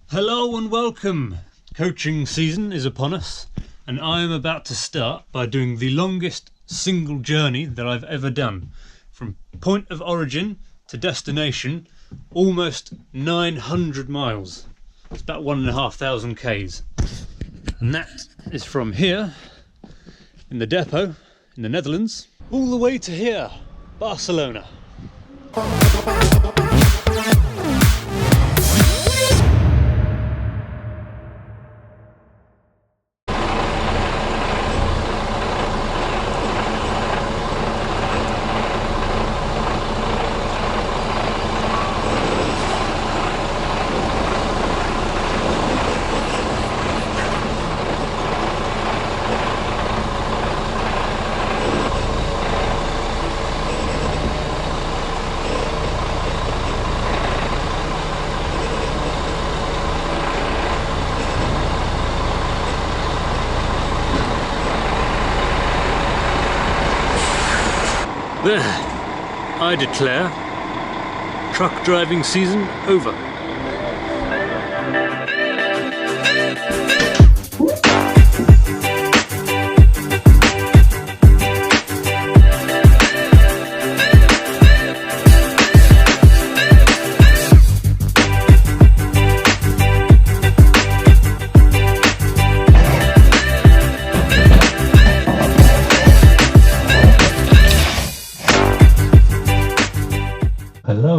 Hello and welcome! Coaching season is upon us, and I am about to start by doing the longest single journey that I've ever done. From point of origin to destination, almost 900 miles. It's about 1,500 k's. And that is from here, in the depot, in the Netherlands, all the way to here, Barcelona. There, I declare truck driving season over.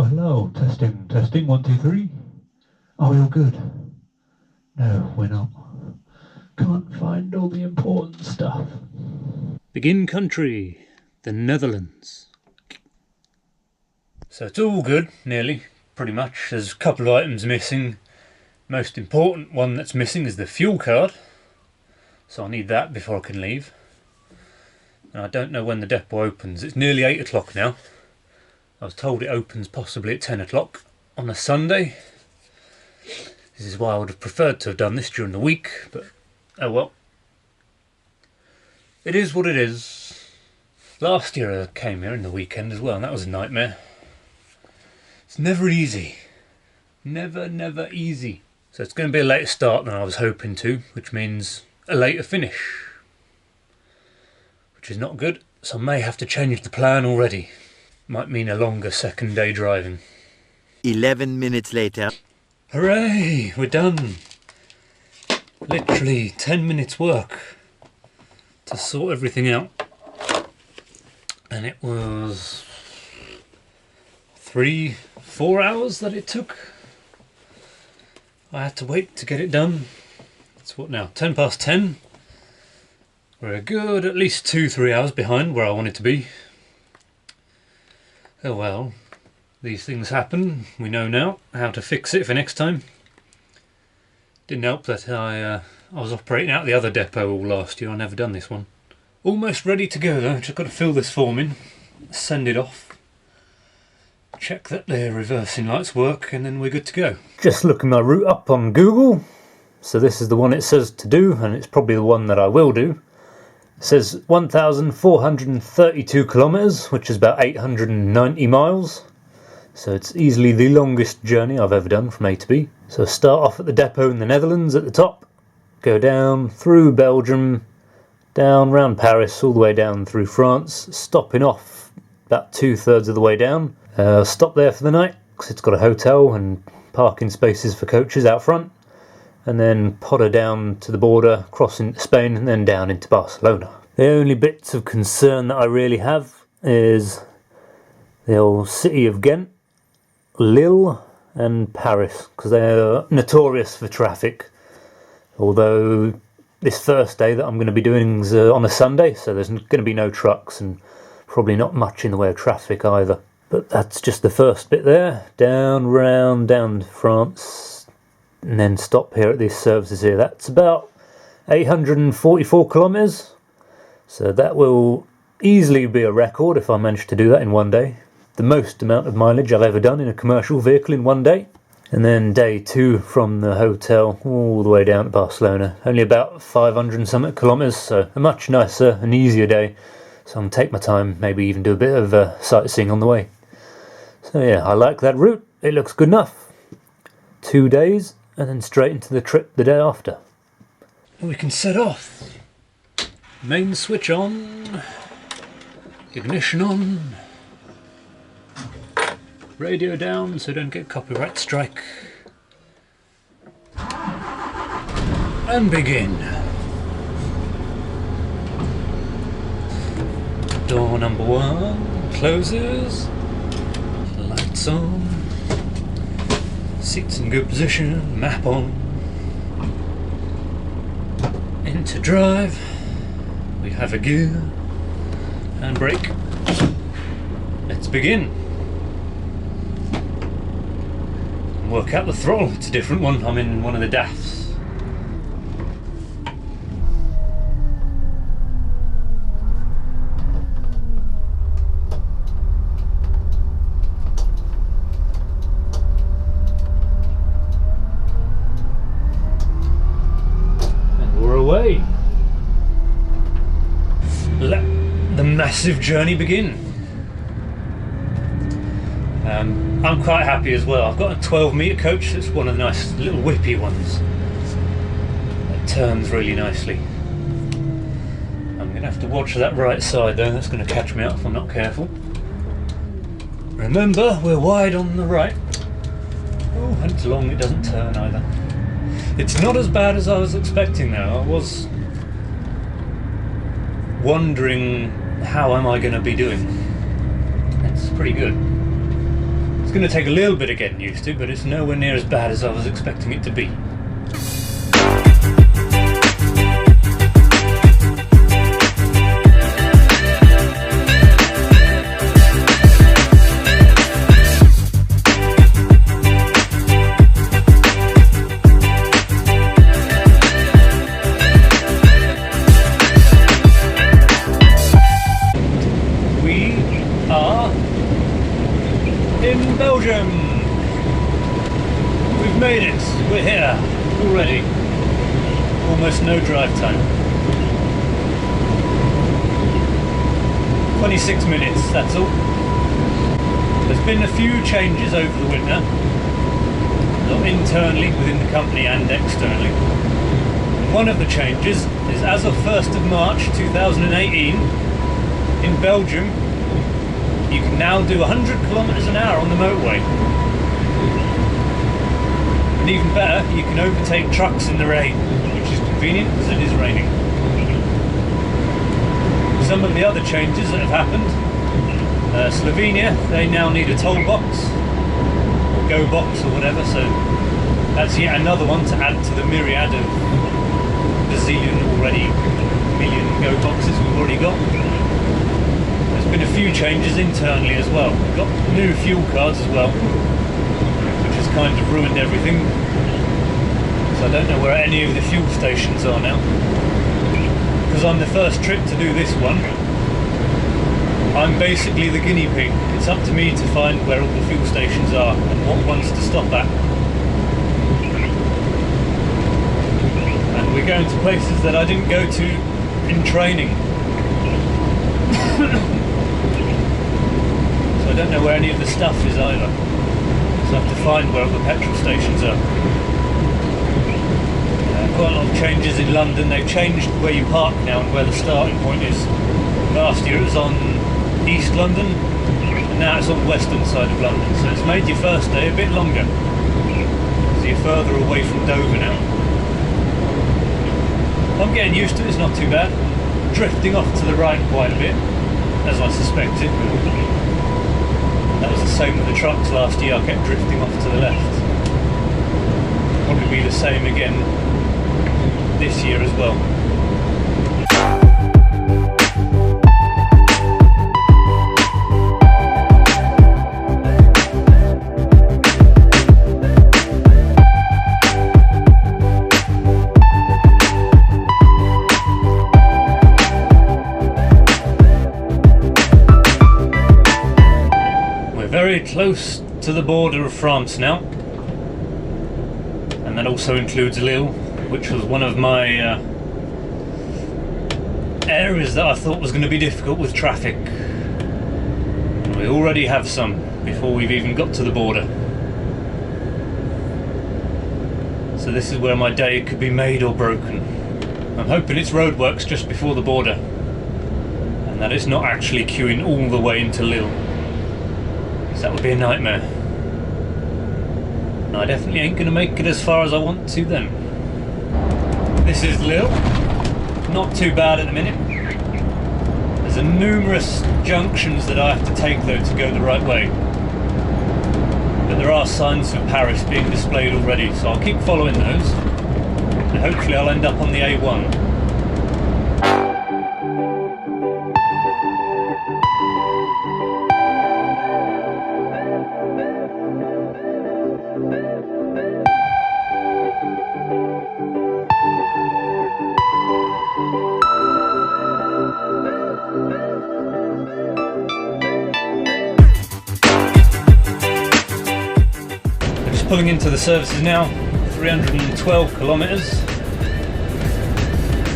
Hello, testing, 1, 2, 3. Are we all good? No, we're not. Can't find all the important stuff. Begin country, the Netherlands. So it's all good, nearly, pretty much. There's a couple of items missing. Most important one that's missing is the fuel card. So I need that before I can leave. And I don't know when the depot opens. It's nearly 8 o'clock now. I was told it opens possibly at 10 o'clock on a Sunday. This is why I would have preferred to have done this during the week, but oh well. It is what it is. Last year I came here in the weekend as well, and that was a nightmare. It's never easy. Never easy. So it's going to be a later start than I was hoping to, which means a later finish. Which is not good, so I may have to change the plan already. Might mean a longer second day driving. 11 minutes later. Hooray! We're done! Literally 10 minutes work to sort everything out. And it was 3-4 hours that it took. I had to wait to get it done. It's what now? 10 past 10. We're a good at least 2-3 hours behind where I wanted to be. Oh well, these things happen. We know now how to fix it for next time. Didn't help that I was operating out the other depot all last year. I never done this one. Almost ready to go though. Just got to fill this form in, send it off, check that the reversing lights work, and then we're good to go. Just looking my route up on Google. So this is the one it says to do, and it's probably the one that I will do. It says 1,432 kilometres, which is about 890 miles. So it's easily the longest journey I've ever done from A to B. So start off at the depot in the Netherlands at the top, go down through Belgium, down round Paris, all the way down through France, stopping off about 2/3 of the way down. Stop there for the night, because it's got a hotel and parking spaces for coaches out front. And then potter down to the border, cross into Spain, and then down into Barcelona. The only bits of concern that I really have is the old city of Ghent, Lille, and Paris, because they're notorious for traffic. Although this first day that I'm going to be doing is on a Sunday, so there's going to be no trucks and probably not much in the way of traffic either. But that's just the first bit there, down to France. And then stop here at these services here. That's about 844 kilometres. So that will easily be a record if I manage to do that in one day. The most amount of mileage I've ever done in a commercial vehicle in one day. And then day 2 from the hotel all the way down to Barcelona. Only about 500 and something kilometres, so a much nicer and easier day. So I'm going to take my time, maybe even do a bit of sightseeing on the way. So yeah, I like that route. It looks good enough. 2 days and then straight into the trip the day after. We can set off. Main switch on, ignition on, radio down so don't get copyright strike, and begin. Door number 1 closes, lights on, seats in good position, map on, into drive, we have a gear, and brake. Let's begin. Work out the throttle, it's a different one, I'm in one of the DAFs. Away. Let the massive journey begin. I'm quite happy as well. I've got a 12-metre coach. It's one of the nice little whippy ones. It turns really nicely. I'm going to have to watch that right side though. That's going to catch me out if I'm not careful. Remember, we're wide on the right. Oh, and it's long. It doesn't turn either. It's not as bad as I was expecting though. I was wondering how am I going to be doing. It's pretty good. It's going to take a little bit of getting used to, but it's nowhere near as bad as I was expecting it to be. In Belgium! We've made it! We're here already. Almost no drive time. 26 minutes, that's all. There's been a few changes over the winter, not internally within the company and externally. One of the changes is as of 1st of March 2018, in Belgium, you can now do 100 kilometers an hour on the motorway. And even better, you can overtake trucks in the rain, which is convenient because it is raining. Some of the other changes that have happened, Slovenia, they now need a toll box, or go box or whatever, so that's yet another one to add to the myriad of bazillion already million go boxes we've already got. Been a few changes internally as well. We've got new fuel cards as well, which has kind of ruined everything. So I don't know where any of the fuel stations are now. Because I'm the first trip to do this one, I'm basically the guinea pig. It's up to me to find where all the fuel stations are and what ones to stop at. And we're going to places that I didn't go to in training. I don't know where any of the stuff is either, so I have to find where all the petrol stations are. Quite a lot of changes in London. They've changed where you park now and where the starting point is. Last year it was on East London, and now it's on the western side of London, so it's made your first day a bit longer, so you're further away from Dover now. I'm getting used to it, it's not too bad. Drifting off to the right quite a bit, as I suspected. That was the same with the trucks last year, I kept drifting off to the left. Probably be the same again this year as well. Very close to the border of France now, and that also includes Lille, which was one of my areas that I thought was going to be difficult with traffic. We already have some before we've even got to the border. So this is where my day could be made or broken. I'm hoping it's roadworks just before the border, and that it's not actually queuing all the way into Lille, because that would be a nightmare. And I definitely ain't going to make it as far as I want to then. This is Lille. Not too bad at the minute. There's numerous junctions that I have to take though to go the right way. But there are signs of Paris being displayed already, so I'll keep following those. And hopefully I'll end up on the A1. Pulling into the services now, 312 kilometres.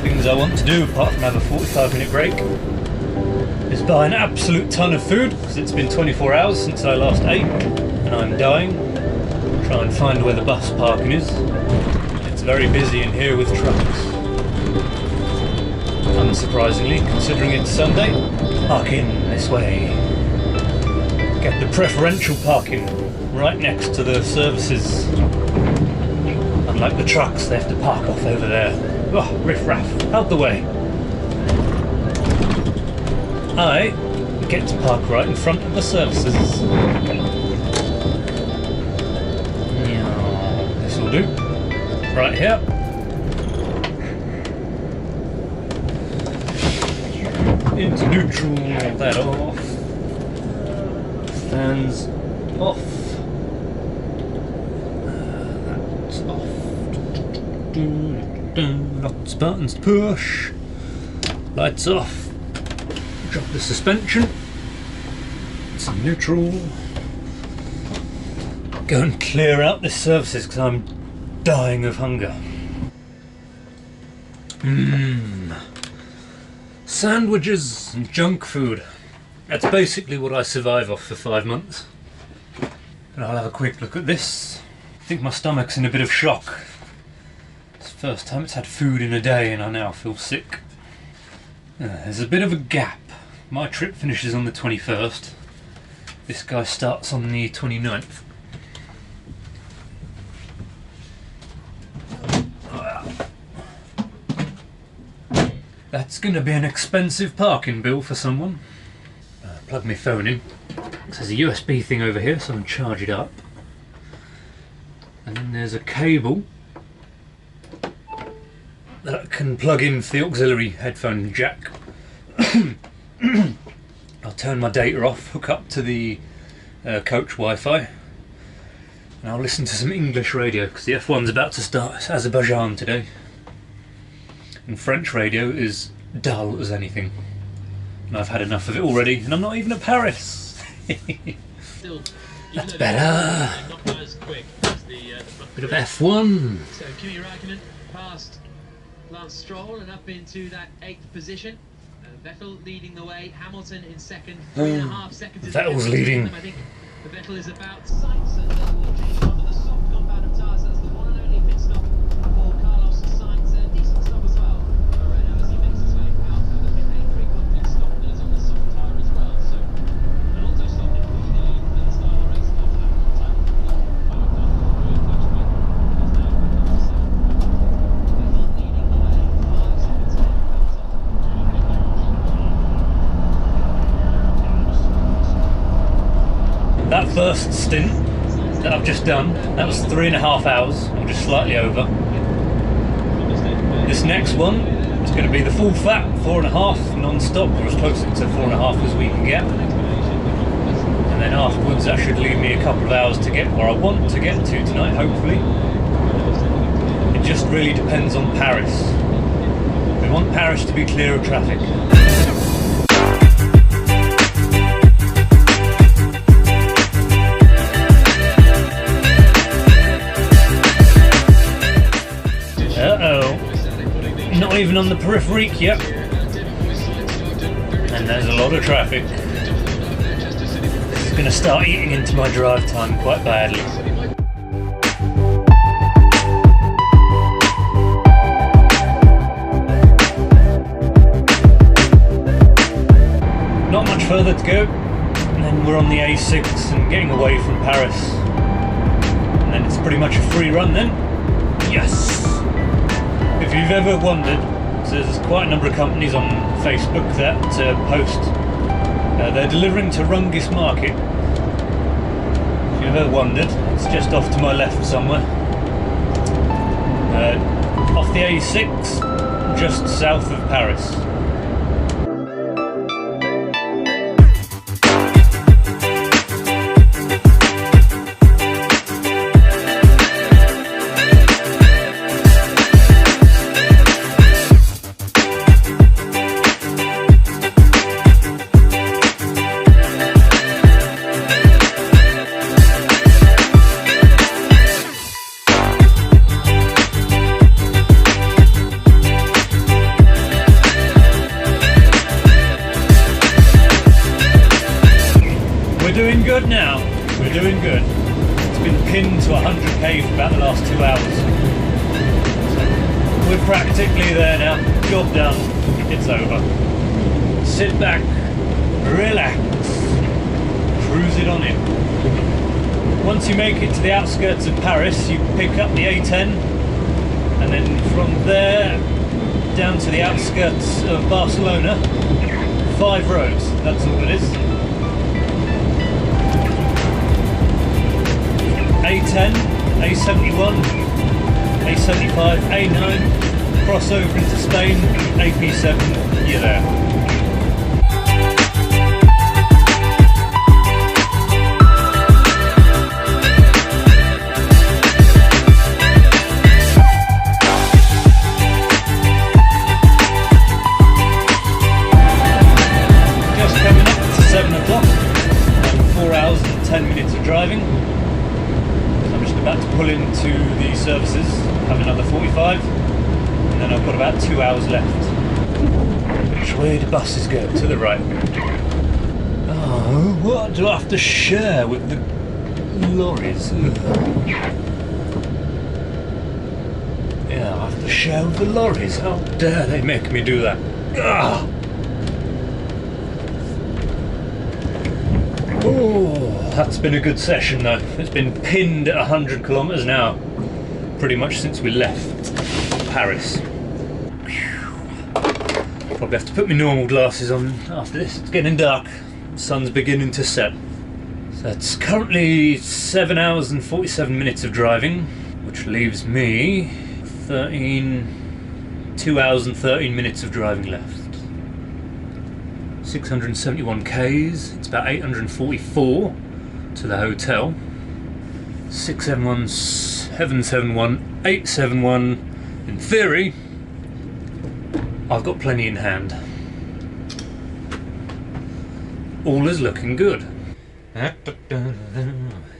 Things I want to do, apart from have a 45-minute break, is buy an absolute ton of food, because it's been 24 hours since I last ate, and I'm dying. Try and find where the bus parking is. It's very busy in here with trucks. Unsurprisingly, considering it's Sunday, park in this way. Get the preferential parking right next to the services. Unlike the trucks, they have to park off over there. Oh, riff-raff, out the way. I get to park right in front of the services. This will do. Right here. Into neutral, that off. Stands off. Lots of buttons to push. Lights off. Drop the suspension. Some neutral. Go and clear out this services because I'm dying of hunger. Sandwiches and junk food. That's basically what I survive off for 5 months. And I'll have a quick look at this. I think my stomach's in a bit of shock. It's the first time it's had food in a day and I now feel sick. There's a bit of a gap. My trip finishes on the 21st. This guy starts on the 29th. That's going to be an expensive parking bill for someone. Plug my phone in. There's a USB thing over here, so I can charge it up. And then there's a cable that I can plug in for the auxiliary headphone jack. I'll turn my data off, hook up to the coach Wi-Fi, and I'll listen to some English radio because the F1's about to start. It's Azerbaijan today, and French radio is dull as anything. And I've had enough of it already, and I'm not even at Paris. That's better. Not as quick as the bit of F1. So Kimi Räikkönen passed Lance Stroll and up into that 8th position. Vettel leading the way, Hamilton in second, 3.5 seconds. Vettel's leading. I think Vettel is about Sainz and will change onto the soft compound of tyres. That's the one and only pit stop for Carlos Sainz. A decent stop as well. Renault as he makes his way out of the pit lane. Frequent pit stop that is on the soft tyre as well. So Alonso stopped in the lead in the start of the race after that contact. Vettel leading the way, 5 seconds ahead of Hamilton. That first stint that I've just done, that was 3.5 hours, or just slightly over. This next one is going to be the full fat, 4.5 non-stop, or as close to 4.5 as we can get. And then afterwards that should leave me a couple of hours to get where I want to get to tonight, hopefully. It just really depends on Paris. We want Paris to be clear of traffic. Not even on the periphery yet, and there's a lot of traffic. This is going to start eating into my drive time quite badly. kilometre to go, and then we're on the A6 and getting away from Paris. And then it's pretty much a free run then. Yes! If you've ever wondered, so there's quite a number of companies on Facebook that post. They're delivering to Rungis Market. If you've ever wondered, it's just off to my left somewhere. Off the A6, just south of Paris. We're doing good now. We're doing good. It's been pinned to 100k for about the last 2 hours. So we're practically there now. Job done. It's over. Sit back, relax, cruise it on in. Once you make it to the outskirts of Paris, you pick up the A10, and then from there down to the outskirts of Barcelona. 5 roads. That's all it is. A10, A71, A75, A9, cross over into Spain, AP7, you're there. Just coming up to 7 o'clock, 4 hours and 10 minutes of driving. About to pull into the services, have another 45, and then I've got about 2 hours left. Which way do buses go? To the right. Oh, what do I have to share with the lorries? Yeah, I have to share with the lorries. How dare they make me do that? Ugh. Oh, that's been a good session though. It's been pinned at 100 kilometers an hour, pretty much since we left Paris. Probably have to put my normal glasses on after this. It's getting dark. The sun's beginning to set. So it's currently 7 hours and 47 minutes of driving, which leaves me 2 hours and 13 minutes of driving left. 671 k's, it's about 844 to the hotel. 671, 771, 871. In theory, I've got plenty in hand. All is looking good.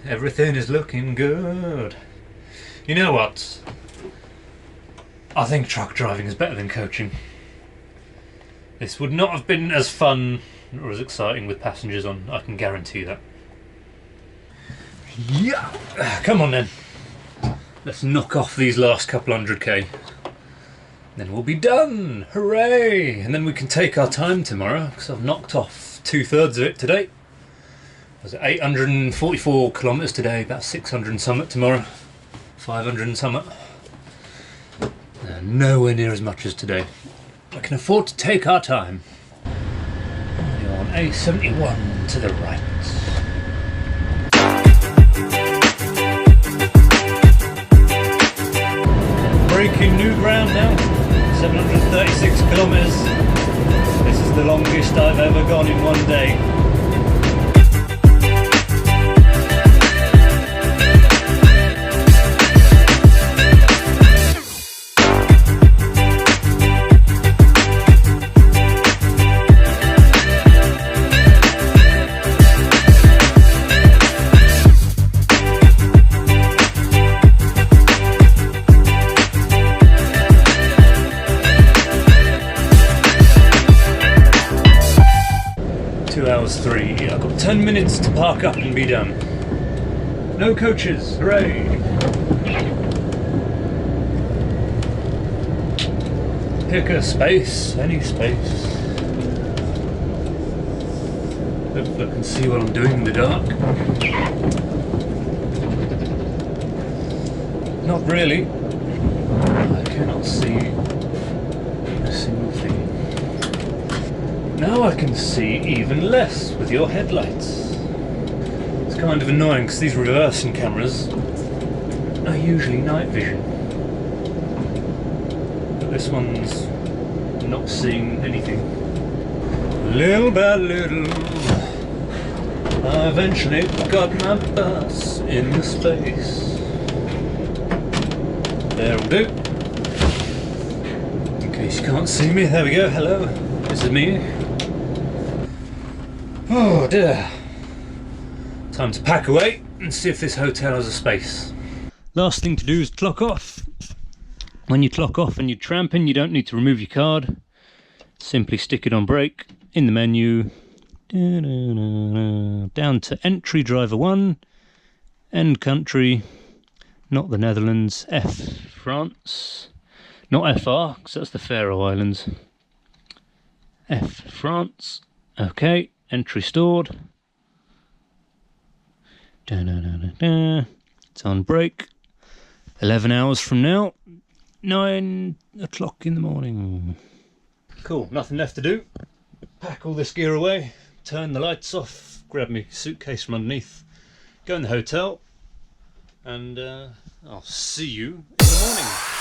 Everything is looking good. You know what? I think truck driving is better than coaching. This would not have been as fun or as exciting with passengers on, I can guarantee that. Yeah! Come on then. Let's knock off these last couple 100k. Then we'll be done! Hooray! And then we can take our time tomorrow, because I've knocked off 2/3 of it today. Was it 844 kilometres today, about 600 and something tomorrow. 500 and something. Nowhere near as much as today. I can afford to take our time. You're on A71 to the right. Breaking new ground now. 736 kilometres. This is the longest I've ever gone in one day. Hours 3. I've got 10 minutes to park up and be done. No coaches, hooray! Pick a space, any space. I can see what I'm doing in the dark. Not really. I cannot see a single thing. Now I can see even less with your headlights. It's kind of annoying because these reversing cameras are usually night vision. But this one's not seeing anything. Little by little, I eventually got my bus into space. There'll do. In case you can't see me, there we go. Hello, this is me. Oh dear. Time to pack away and see if this hotel has a space. Last thing to do is clock off. When you clock off and you're tramping, you don't need to remove your card. Simply stick it on brake in the menu. Down to entry driver 1, end country, not the Netherlands, F France, not FR because that's the Faroe Islands. F France, okay, entry stored. It's on brake. 11 hours from now, 9 o'clock in the morning. Cool, nothing left to do. Pack all this gear away, turn the lights off, grab my suitcase from underneath, go in the hotel, and I'll see you in the morning.